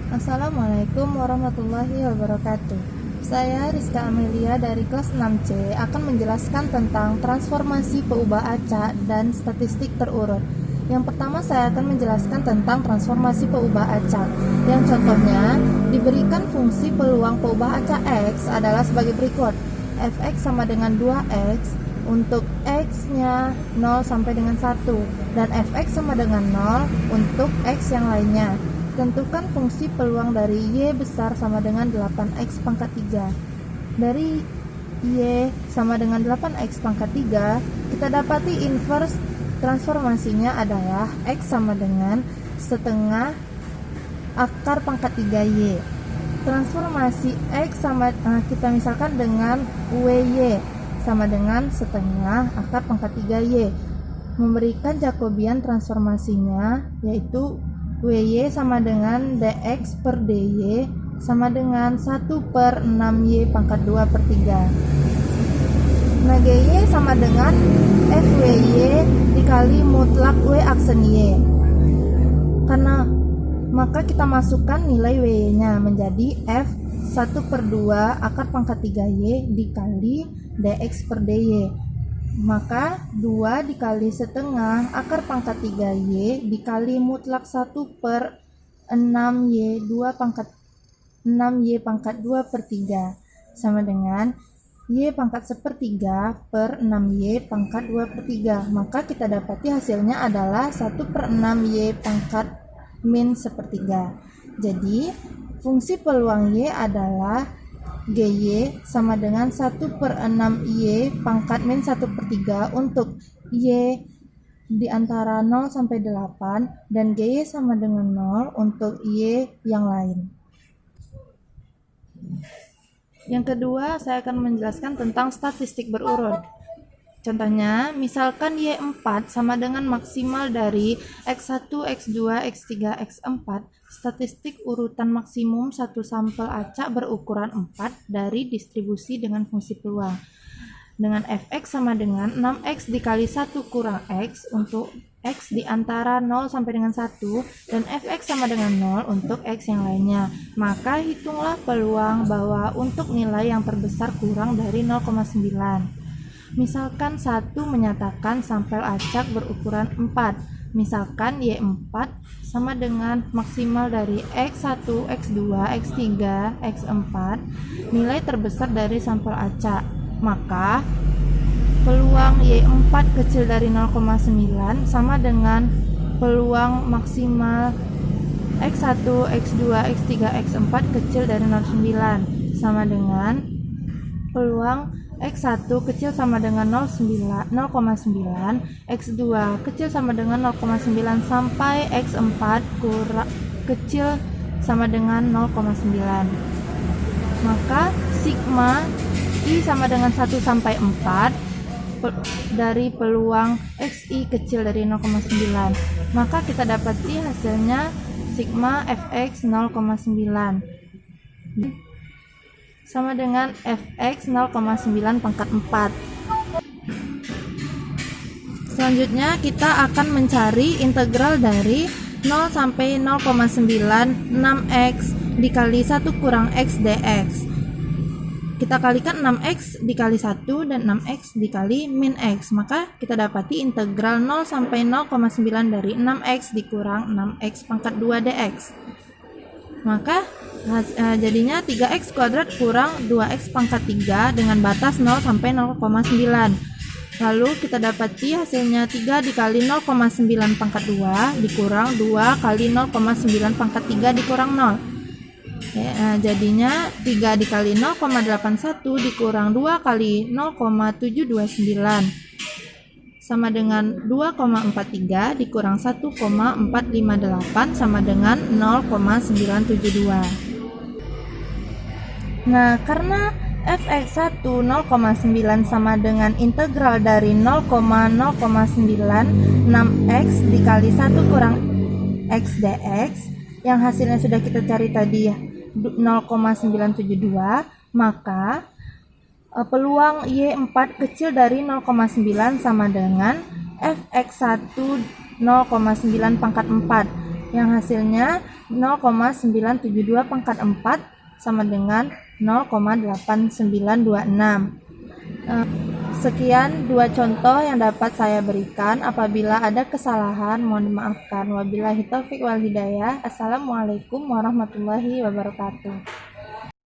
Assalamualaikum warahmatullahi wabarakatuh. Saya Rizka Amelia dari kelas 6C akan menjelaskan tentang transformasi peubah acak dan statistik terurut. Yang pertama saya akan menjelaskan tentang transformasi peubah acak. Yang contohnya, diberikan fungsi peluang peubah acak X adalah sebagai berikut. Fx sama dengan 2X untuk X-nya 0 sampai dengan 1 dan Fx sama dengan 0 untuk X yang lainnya. Tentukan fungsi peluang dari Y besar sama dengan 8X pangkat 3. Dari Y sama dengan 8X pangkat 3, kita dapati inverse transformasinya adalah X sama dengan setengah akar pangkat 3Y. Transformasi X sama kita misalkan dengan WY sama dengan setengah akar pangkat 3Y. Memberikan Jacobian transformasinya yaitu WY sama dengan DX per DY sama dengan 1 per 6Y pangkat 2 per 3. Nah, GY sama dengan FWY dikali mutlak W aksen Y. Karena maka kita masukkan nilai WY nya menjadi F 1 per 2 akar pangkat 3Y dikali DX per DY. Maka 2 dikali setengah akar pangkat 3Y dikali mutlak 1 per 6Y 2 pangkat 6Y pangkat 2 per 3 sama dengan Y pangkat sepertiga per 6Y pangkat 2 per 3. Maka kita dapati hasilnya adalah 1 per 6Y pangkat min sepertiga. Jadi fungsi peluang Y adalah GY sama dengan 1 per 6Y pangkat min 1 per 3 untuk Y di antara 0 sampai 8 dan GY sama dengan 0 untuk Y yang lain. Yang kedua, saya akan menjelaskan tentang statistik berurut. Contohnya, misalkan Y4 sama dengan maksimal dari X1, X2, X3, X4. Statistik urutan maksimum satu sampel acak berukuran 4 dari distribusi dengan fungsi peluang. Dengan Fx sama dengan 6X dikali 1 kurang X untuk X di antara 0 sampai dengan 1 dan Fx sama dengan 0 untuk X yang lainnya. Maka hitunglah peluang bahwa untuk nilai yang terbesar kurang dari 0,9. Misalkan 1 menyatakan sampel acak berukuran 4. Misalkan Y4 sama dengan maksimal dari X1, X2, X3, X4 nilai terbesar dari sampel acak. Maka peluang Y4 kecil dari 0,9 sama dengan peluang maksimal X1, X2, X3, X4 kecil dari 0,9 sama dengan peluang X1 kecil sama dengan 0,9, X2 kecil sama dengan 0,9 sampai X4 kecil sama dengan 0,9. Maka sigma I sama dengan 1 sampai 4 dari peluang XI kecil dari 0,9. Maka kita dapati hasilnya sigma Fx 0,9 sama dengan Fx 0,9 pangkat 4. Selanjutnya kita akan mencari integral dari 0 sampai 0,9 6x dikali 1 kurang x dx. Kita kalikan 6x dikali 1 dan 6x dikali min x. Maka kita dapati integral 0 sampai 0,9 dari 6x dikurang 6x pangkat 2 dx. Maka jadinya 3x kuadrat kurang 2x pangkat 3 dengan batas 0 sampai 0,9. Lalu kita dapati hasilnya 3 dikali 0,9 pangkat 2 dikurang 2 kali 0,9 pangkat 3 dikurang 0. Jadinya 3 dikali 0,81 dikurang 2 kali 0,729 sama dengan 2,43 dikurang 1,458 sama dengan 0,972. Nah, karena Fx1 0,9 sama dengan integral dari 0,0,9 6x dikali 1 kurang x dx yang hasilnya sudah kita cari tadi 0,972, maka peluang Y4 kecil dari 0,9 sama dengan Fx1 0,9 pangkat 4 yang hasilnya 0,972 pangkat 4 sama dengan 0,8926. Sekian dua contoh yang dapat saya berikan. Apabila ada kesalahan, mohon dimaafkan. Wabillahi taufiq wal hidayah. Assalamualaikum warahmatullahi wabarakatuh.